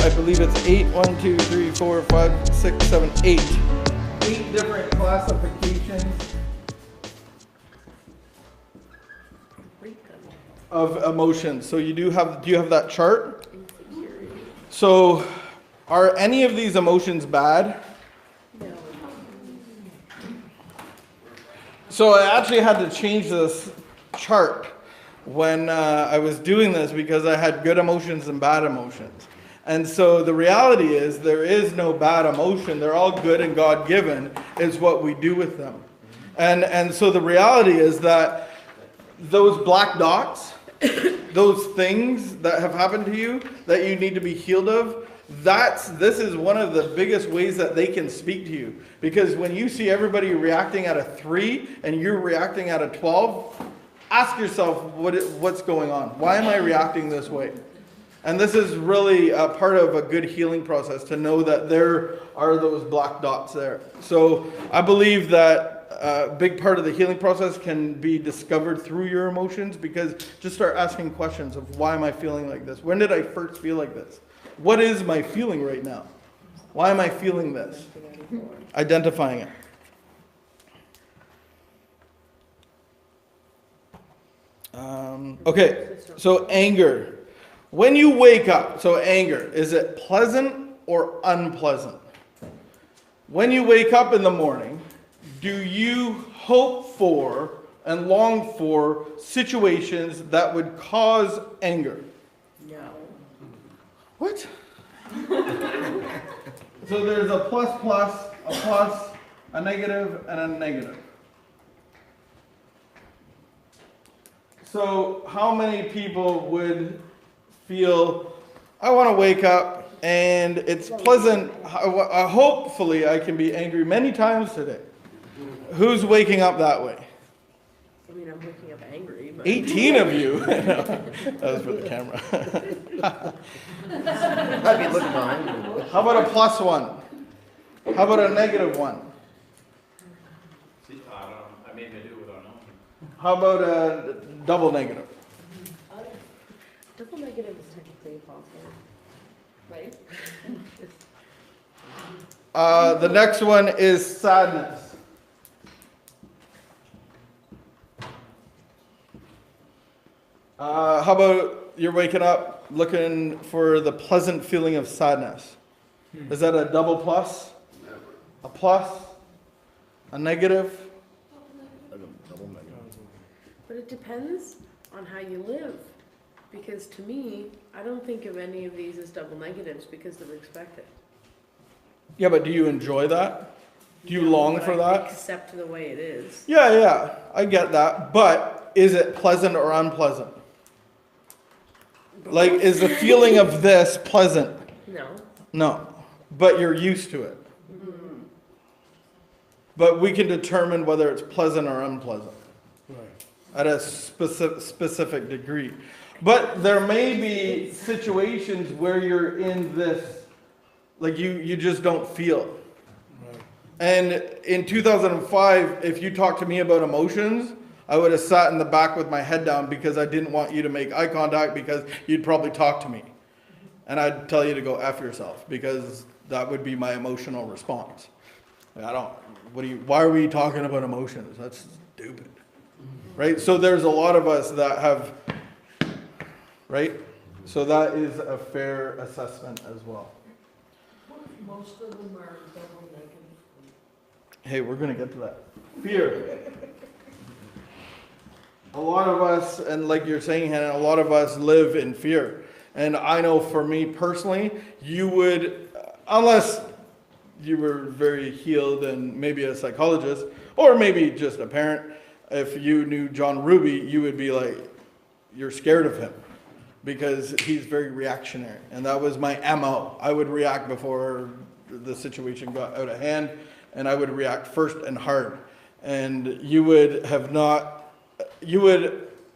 I believe it's 8, 1, 2, 3, 4, 5, 6, 7, 8. 8 different classifications of emotions. So do you have that chart? So are any of these emotions bad? No. So I actually had to change this chart when I was doing this because I had good emotions and bad emotions. And so the reality is there is no bad emotion. They're all good and God-given. It's what we do with them. And so the reality is that those black dots, those things that have happened to you that you need to be healed of, this is one of the biggest ways that they can speak to you. Because when you see everybody reacting at a 3 and you're reacting at a 12, ask yourself what's going on. Why am I reacting this way? And this is really a part of a good healing process to know that there are those black dots there. So I believe that a big part of the healing process can be discovered through your emotions, because just start asking questions of why am I feeling like this? When did I first feel like this? What is my feeling right now? Why am I feeling this? Identifying it. Okay, so anger. When you wake up, so anger, is it pleasant or unpleasant? When you wake up in the morning, do you hope for and long for situations that would cause anger? No. What? So there's a plus, a negative, and a negative. So how many people would feel, I want to wake up and it's pleasant, hopefully I can be angry many times today? Who's waking up that way? I mean, I'm waking up angry, but 18 of you. No, that was for the camera. I'd be looking behind you. How about a +1? How about a -1? See, I maybe do it without knowing. How about a double negative? double negative is technically a positive, right? The next one is sadness. How about you're waking up looking for the pleasant feeling of sadness? Is that a double plus? A plus? A negative? But it depends on how you live. Because to me, I don't think of any of these as double negatives because they're expected. Yeah, but do you enjoy that? Do you long But for I that? accept the way it is. Yeah, I get that. But is it pleasant or unpleasant? Like, is the feeling of this pleasant? No. No. But you're used to it. Mm-hmm. But we can determine whether it's pleasant or unpleasant. At a specific degree. But there may be situations where you're in this, like you just don't feel. Right. And in 2005, if you talked to me about emotions, I would have sat in the back with my head down because I didn't want you to make eye contact because you'd probably talk to me. And I'd tell you to go F yourself because that would be my emotional response. Why are we talking about emotions? That's stupid. Right? So there's a lot of us that have, right? So that is a fair assessment as well. Most of them are double negative. Hey, we're going to get to that. Fear. A lot of us, and like you're saying, Hannah, a lot of us live in fear. And I know for me personally, you would, unless you were very healed and maybe a psychologist, or maybe just a parent, if you knew John Ruby, you would be like, you're scared of him because he's very reactionary. And that was my MO. I would react before the situation got out of hand, and I would react first and hard. And you would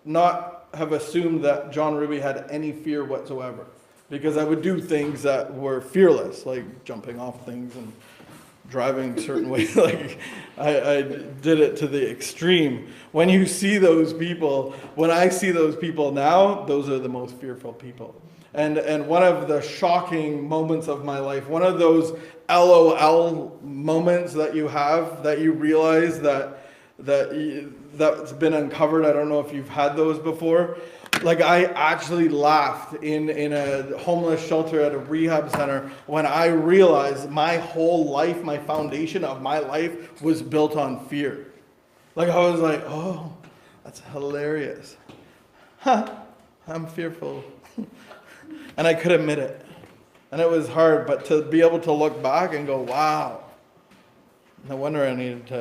not have assumed that John Ruby had any fear whatsoever, because I would do things that were fearless, like jumping off things and driving a certain way. Like I did it to the extreme. When you see those people, when I see those people now, those are the most fearful people. And one of the shocking moments of my life, one of those LOL moments that you have, that you realize that's been uncovered. I don't know if you've had those before. Like, I actually laughed in a homeless shelter at a rehab center when I realized my whole life, my foundation of my life was built on fear. Like, I was like, oh, that's hilarious. I'm fearful. And I could admit it. And it was hard, but to be able to look back and go, wow, no wonder I needed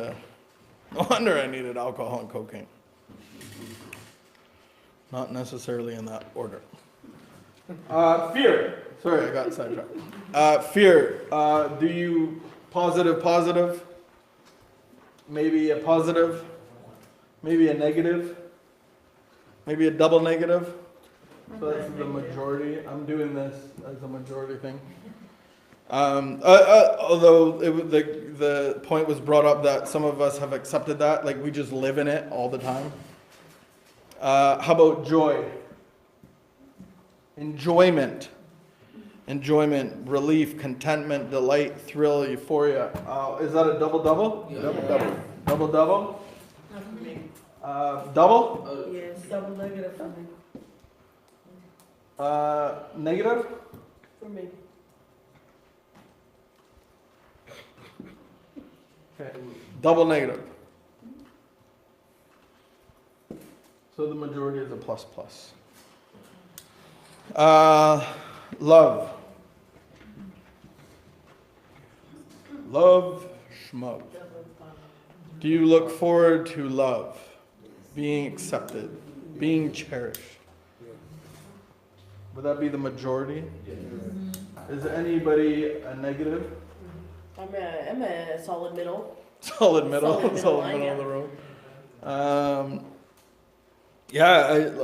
alcohol and cocaine. Not necessarily in that order. Fear. Sorry, I got sidetracked. Fear. Do you positive? Maybe a positive? Maybe a negative? Maybe a double negative? So that's the majority. I'm doing this as a majority thing. Although the point was brought up that some of us have accepted that, like we just live in it all the time. How about joy? Enjoyment, relief, contentment, delight, thrill, euphoria. Is that a double? Yeah. Double? Not for me. Double? Yes. Double negative for me. Negative? For me. Okay. Double negative. So the majority is a plus. Love. Love, schmug. Do you look forward to love? Being accepted? Being cherished? Would that be the majority? Is anybody a negative? I'm a solid middle. Solid middle Solid middle, of yeah. the road.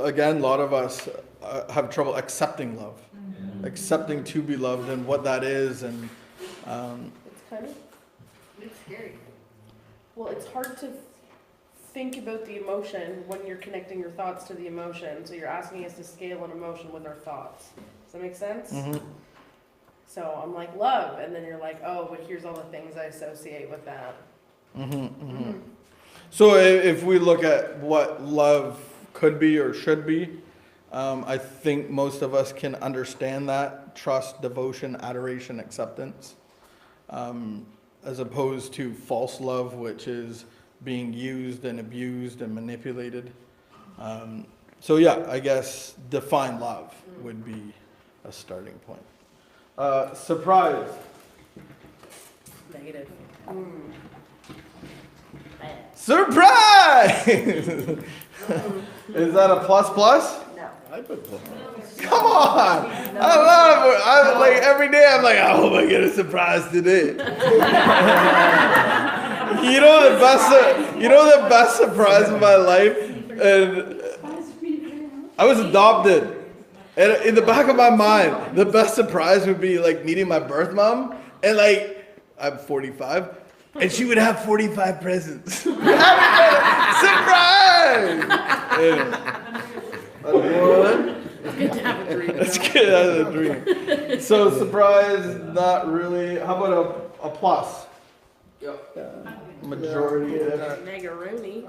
Again, a lot of us have trouble accepting love, accepting to be loved and what that is, and It's scary. Well, it's hard to think about the emotion when you're connecting your thoughts to the emotion. So you're asking us to scale an emotion with our thoughts. Does that make sense? Mhm. So I'm like, love, and then you're like, oh, but here's all the things I associate with that. So if we look at what love could be or should be, I think most of us can understand that: trust, devotion, adoration, acceptance, as opposed to false love, which is being used and abused and manipulated. So yeah, I guess define love would be a starting point. Surprise. Negative. Surprise! Is that a plus? No. I put plus. Come on! I love it. I like every day. I'm like, I hope I get a surprise today. You know the best surprise of my life, and I was adopted. And in the back of my mind, the best surprise would be like meeting my birth mom, and like I'm 45, and she would have 45 presents. Surprise! Anyway, that's one. It's good to have a dream. That's good. That's a dream. So surprise, not really. How about a plus? Majority. Negaroni.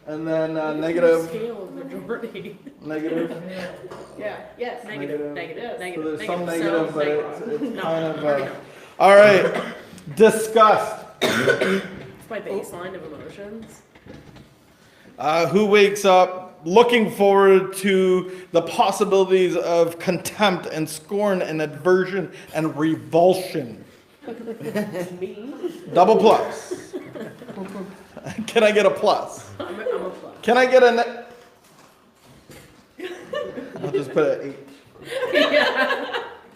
And then negative. Scale of majority. Negative. Yeah. Yes. Negative. So there's some negative, but it's No, kind of. already know. All right. Disgust. It's my baseline of emotions. Who wakes up looking forward to the possibilities of contempt and scorn and aversion and revulsion? Me. Double plus. Can I get a plus? I'm a plus. Can I get a I'll just put an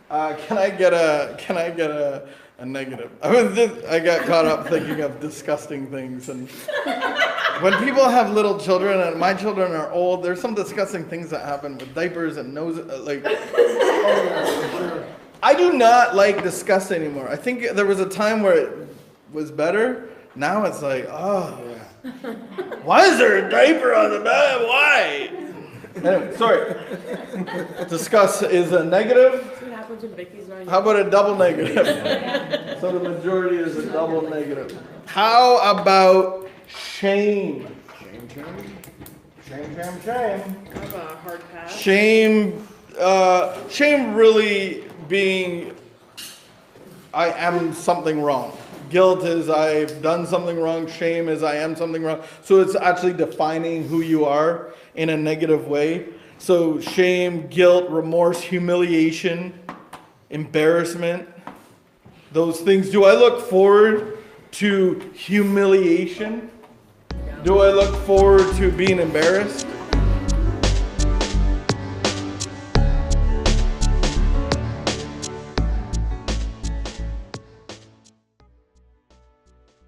8. Can I get a negative? I got caught up thinking of disgusting things, and when people have little children, and my children are old, there's some disgusting things that happen with diapers and nose, I do not like disgust anymore. I think there was a time where it was better. Now it's like, oh, why is there a diaper on the bed? Why? Anyway, sorry. Discuss is a negative. That's what happens when Vicky's not How about a double negative? So the majority is a double negative. How about shame? Shame. I have a hard pass. Shame really being, I am something wrong. Guilt is I've done something wrong. Shame is I am something wrong. So it's actually defining who you are in a negative way. So shame, guilt, remorse, humiliation, embarrassment, those things. Do I look forward to humiliation? Do I look forward to being embarrassed?